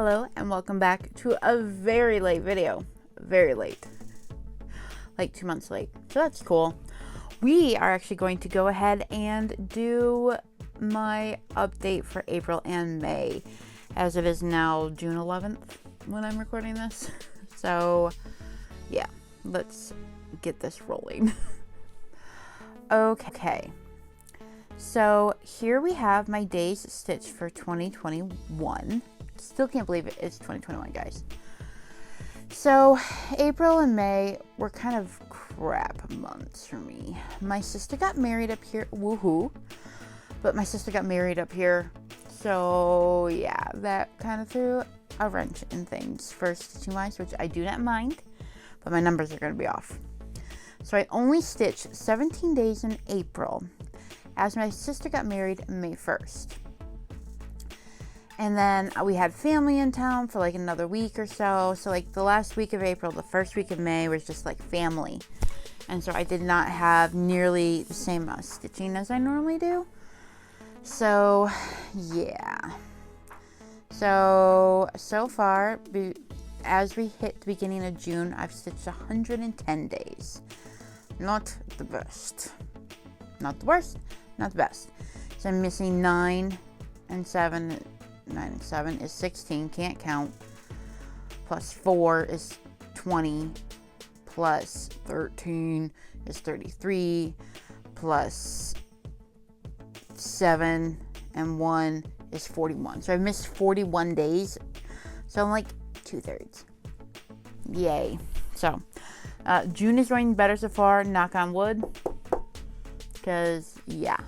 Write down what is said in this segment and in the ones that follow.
Hello and welcome back to a very late video. Very late. Like 2 months late. So that's cool. We are actually going to go ahead and do my update for April and May, as it is now June 11th when I'm recording this. So yeah, let's get this rolling. Okay. So here we have my days stitched for 2021. Still can't believe it. It's 2021, guys. So April and May were kind of crap months for me. My sister got married up here. Woohoo. But my sister got married up here. So yeah, that kind of threw a wrench in things for stitching wise, which I do not mind. But my numbers are going to be off. So I only stitched 17 days in April, as my sister got married May 1st. And then we had family in town for like another week or so. So like the last week of April, the first week of May was just like family. And so I did not have nearly the same amount of stitching as I normally do. So yeah. So far, as we hit the beginning of June, I've stitched 110 days. Not the best. Not the worst, not the best. So I'm missing 9 and 7. 9 and 7 is 16, can't count. Plus 4 is 20. Plus 13 is 33. Plus 7 and 1 is 41. So I've missed 41 days. So I'm like 2/3. Yay. So June is going better so far, knock on wood. Because, yeah.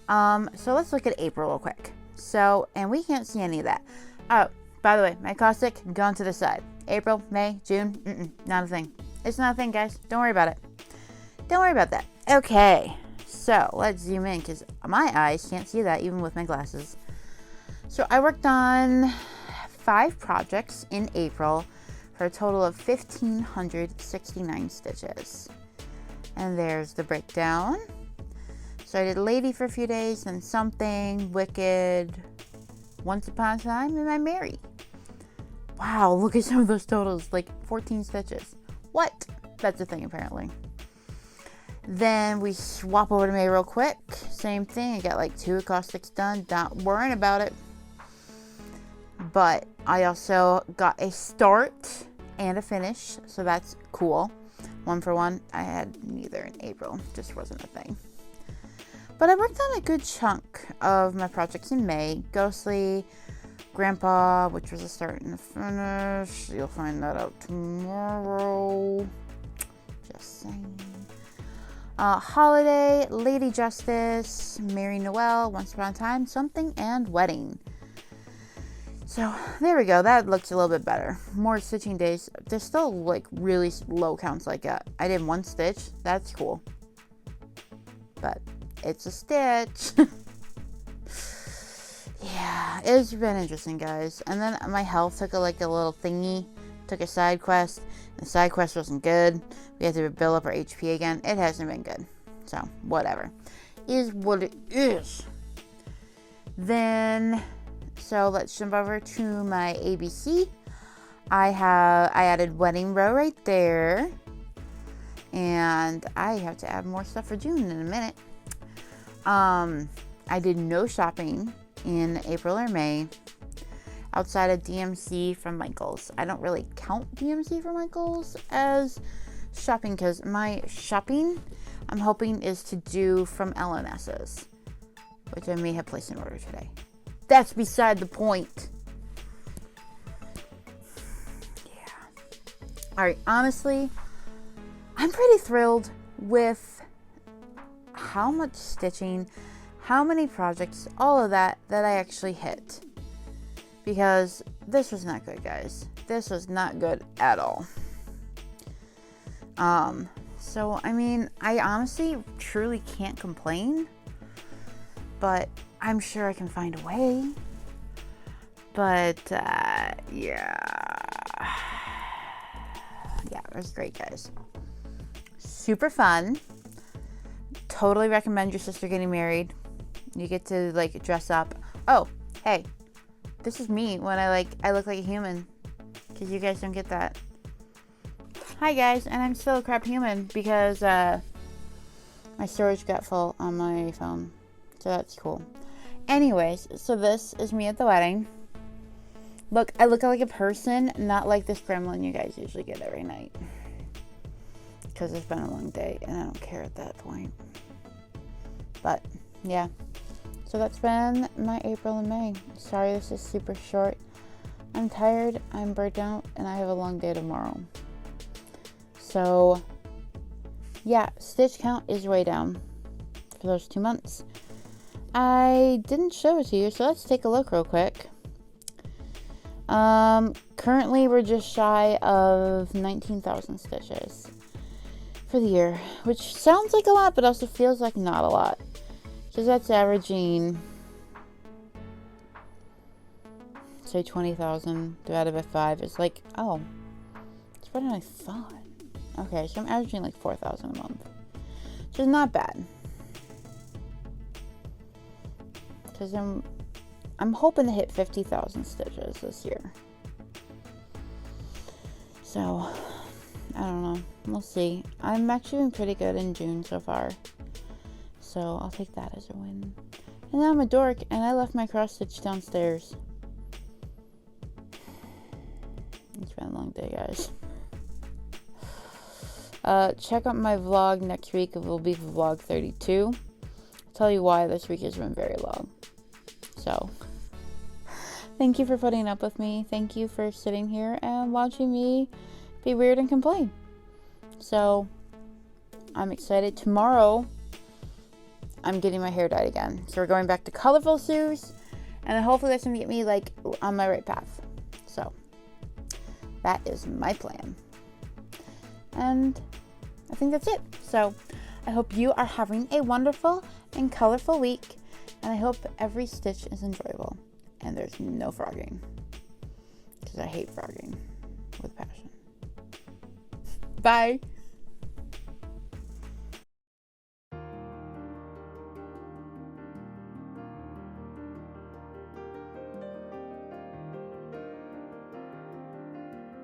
So let's look at April real quick. So, and we can't see any of that. Oh, by the way, my caustic gone to the side. April, May, June, not a thing. It's not a thing, guys. Don't worry about it. Don't worry about that. Okay, so let's zoom in because my eyes can't see that even with my glasses. So I worked on 5 projects in April for a total of 1,569 stitches. And there's the breakdown. So I did Lady for a few days, then Something, Wicked, Once Upon a Time, and I'm Mary. Wow, look at some of those totals, like 14 stitches. What? That's a thing apparently. Then we swap over to May real quick. Same thing, I got like 2 acoustics done, not worrying about it. But I also got a start and a finish, so that's cool. 1 for 1. I had neither in April, just wasn't a thing. But I worked on a good chunk of my projects in May. Ghostly, Grandpa, which was a start and a finish. You'll find that out tomorrow. Just saying. Holiday, Lady Justice, Mary Noel, Once Upon a Time, Something, and Wedding. So there we go. That looks a little bit better. More stitching days. There's still like really low counts like that. I did 1 stitch. That's cool. But it's a stitch. Yeah, it's been interesting, guys. And then my health took a little thingy. Took a side quest. The side quest wasn't good. We had to build up our HP again. It hasn't been good. So, whatever. Is what it is. Then, so let's jump over to my ABC. I added Wedding Row right there. And I have to add more stuff for June in a minute. I did no shopping in April or May outside of DMC from Michaels. I don't really count DMC from Michaels as shopping because my shopping I'm hoping is to do from LNS's, which I may have placed an order today. That's beside the point. Yeah. Alright, honestly, I'm pretty thrilled with how much stitching, how many projects, all of that I actually hit. Because this was not good, guys. This was not good at all. So, I mean, I honestly truly can't complain. But I'm sure I can find a way. But, yeah. Yeah, it was great, guys. Super fun. Totally recommend your sister getting married. You get to like dress up. Oh, hey, This is me when I look like a human. Because you guys don't get that. Hi guys, and I'm still a crap human because my storage got full on my phone. So that's cool. Anyways, so this is me at the wedding. Look, I look like a person, not like this gremlin you guys usually get every night. Because it's been a long day, and I don't care at that point. But, yeah. So that's been my April and May. Sorry this is super short. I'm tired, I'm burnt out, and I have a long day tomorrow. So, yeah, stitch count is way down for those 2 months. I didn't show it to you, so let's take a look real quick. Currently we're just shy of 19,000 stitches for the year, which sounds like a lot, but also feels like not a lot. Because that's averaging, say 20,000 divided by 5 is like, oh, it's better than I thought. Okay, so I'm averaging like 4,000 a month, which is not bad. Because I'm hoping to hit 50,000 stitches this year. So, I don't know. We'll see. I'm actually been pretty good in June so far. So, I'll take that as a win. And now I'm a dork, and I left my cross stitch downstairs. It's been a long day, guys. Check out my vlog next week. It will be vlog 32. I'll tell you why this week has been very long. So, thank you for putting up with me. Thank you for sitting here and watching me be weird and complain. So, I'm excited. Tomorrow, I'm getting my hair dyed again. So, we're going back to colorful shoes. And then hopefully that's going to get me, like, on my right path. So, that is my plan. And I think that's it. So, I hope you are having a wonderful and colorful week. And I hope every stitch is enjoyable. And there's no frogging. Because I hate frogging with passion. Bye.